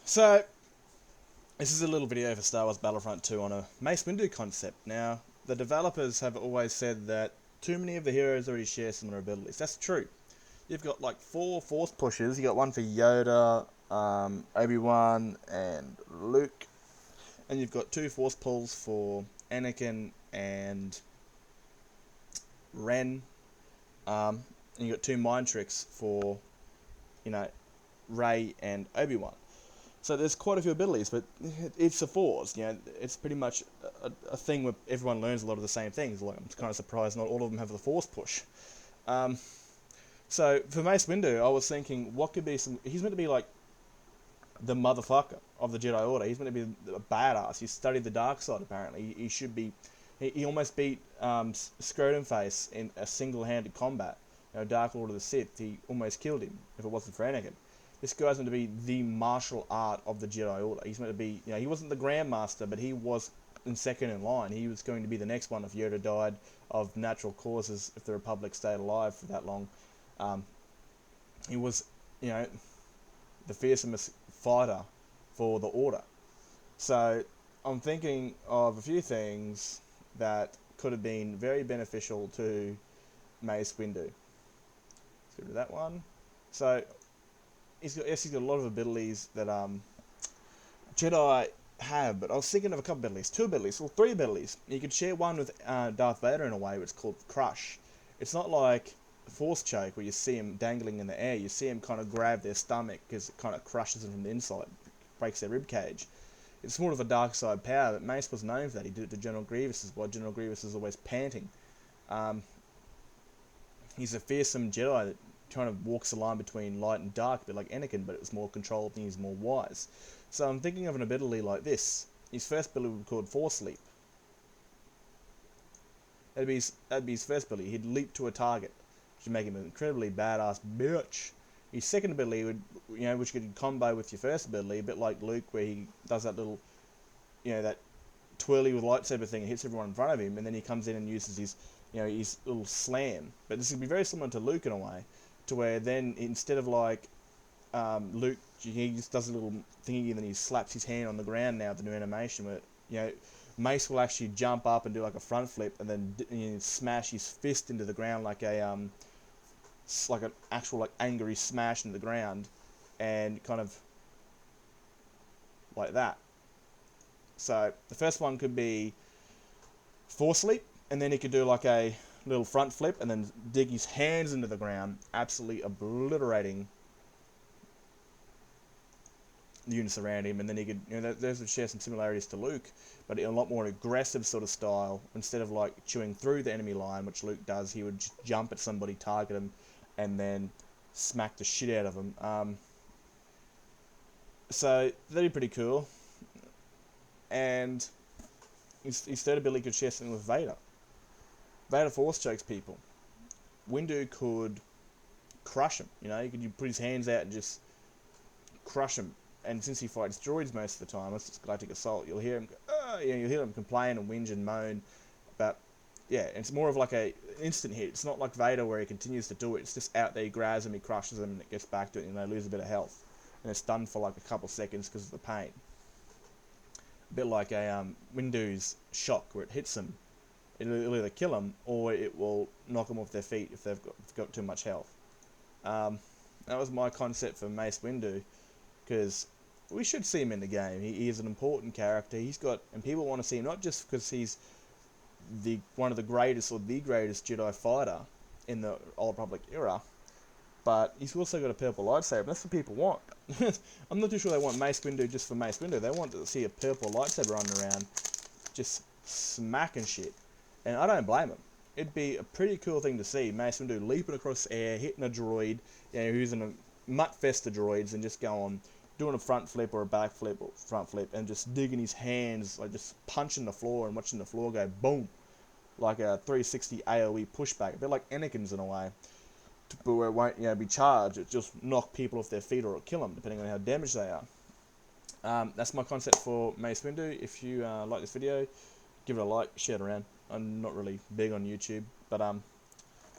So, this is a little video for Star Wars Battlefront 2 on a Mace Windu concept. Now, the developers have always said that too many of the heroes already share similar abilities. That's true. You've got like 4 force pushes. You got one for Yoda, Obi-Wan, and Luke. And you've got 2 force pulls for Anakin and Ren. And you've got 2 mind tricks for, Rey and Obi-Wan. So there's quite a few abilities, but it's a Force. It's pretty much a thing where everyone learns a lot of the same things. Like, I'm kind of surprised not all of them have the Force push. Um, so for Mace Windu, I was thinking, what could be some? He's meant to be like the motherfucker of the Jedi Order. He's meant to be a badass. He studied the dark side. Apparently, he should be. He almost beat Scrotum Face in a single-handed combat. Dark Lord of the Sith. He almost killed him if it wasn't for Anakin. This guy's meant to be the martial art of the Jedi Order. He's meant to be, he wasn't the Grandmaster, but he was in second in line. He was going to be the next one if Yoda died of natural causes, if the Republic stayed alive for that long. He was, the fearsomest fighter for the Order. So I'm thinking of a few things that could have been very beneficial to Mace Windu. Let's get rid of that one. So he's got a lot of abilities that Jedi have, but I was thinking of a couple abilities, 2 abilities, or 3 abilities. You could share one with Darth Vader in a way, which is called Crush. It's not like Force Choke where you see him dangling in the air. You see him kind of grab their stomach because it kind of crushes them from the inside, breaks their rib cage. It's more of a dark side power, but Mace was known for that. He did it to General Grievous, is why General Grievous is always panting. He's a fearsome Jedi that kind of walks the line between light and dark, a bit like Anakin, but it's more controlled and he's more wise. So I'm thinking of an ability like this. His first ability would be called Force Leap. That'd be his first ability. He'd leap to a target, which would make him an incredibly badass bitch. His second ability would, which could combo with your first ability, a bit like Luke, where he does that little, that twirly with lightsaber thing and hits everyone in front of him, and then he comes in and uses his little slam. But this would be very similar to Luke in a way, to where then instead of like Luke, he just does a little thingy and then he slaps his hand on the ground now, the new animation, where Mace will actually jump up and do like a front flip and then smash his fist into the ground like an actual like angry smash into the ground, and kind of like that. So the first one could be Force Leap, and then he could do like a little front flip and then dig his hands into the ground, absolutely obliterating the units around him. And then he could, those would share some similarities to Luke, but in a lot more aggressive sort of style. Instead of like chewing through the enemy line, which Luke does, he would just jump at somebody, target him, and then smack the shit out of him. So that'd be pretty cool. And his third ability could share something with Vader. Vader Force chokes people. Windu could crush him. He could put his hands out and just crush him. And since he fights droids most of the time, it's Galactic Assault, you'll hear him go, you'll hear him complain and whinge and moan. But yeah, it's more of like an instant hit. It's not like Vader where he continues to do it. It's just out there, he grabs him, he crushes him, and it gets back to it, and they lose a bit of health. And it's done for like a couple of seconds because of the pain. A bit like a Windu's shock where it hits them. It'll either kill them or it will knock them off their feet if they've got too much health. That was my concept for Mace Windu, because we should see him in the game. He is an important character. And people want to see him not just because he's one of the greatest or the greatest Jedi fighter in the Old Republic era, but he's also got a purple lightsaber. And that's what people want. I'm not too sure they want Mace Windu just for Mace Windu. They want to see a purple lightsaber running around, just smacking shit. And I don't blame him. It'd be a pretty cool thing to see Mace Windu leaping across the air, hitting a droid, who's in a mutt fest of droids, and just going, doing a front flip or a back flip or front flip, and just digging his hands, like just punching the floor and watching the floor go boom, like a 360 AoE pushback, a bit like Anakin's in a way, but where it won't be charged. It just knock people off their feet or it'll kill them, depending on how damaged they are. That's my concept for Mace Windu. If you like this video, give it a like, share it around. I'm not really big on YouTube, but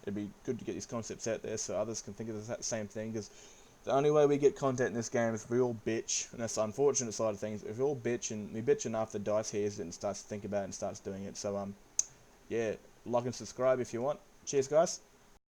it'd be good to get these concepts out there so others can think of the same thing, because The only way we get content in this game is if we all bitch, and that's the unfortunate side of things. If we all bitch, and we bitch enough, the dice hears it and starts to think about it and starts doing it. So, yeah, like and subscribe if you want. Cheers, guys.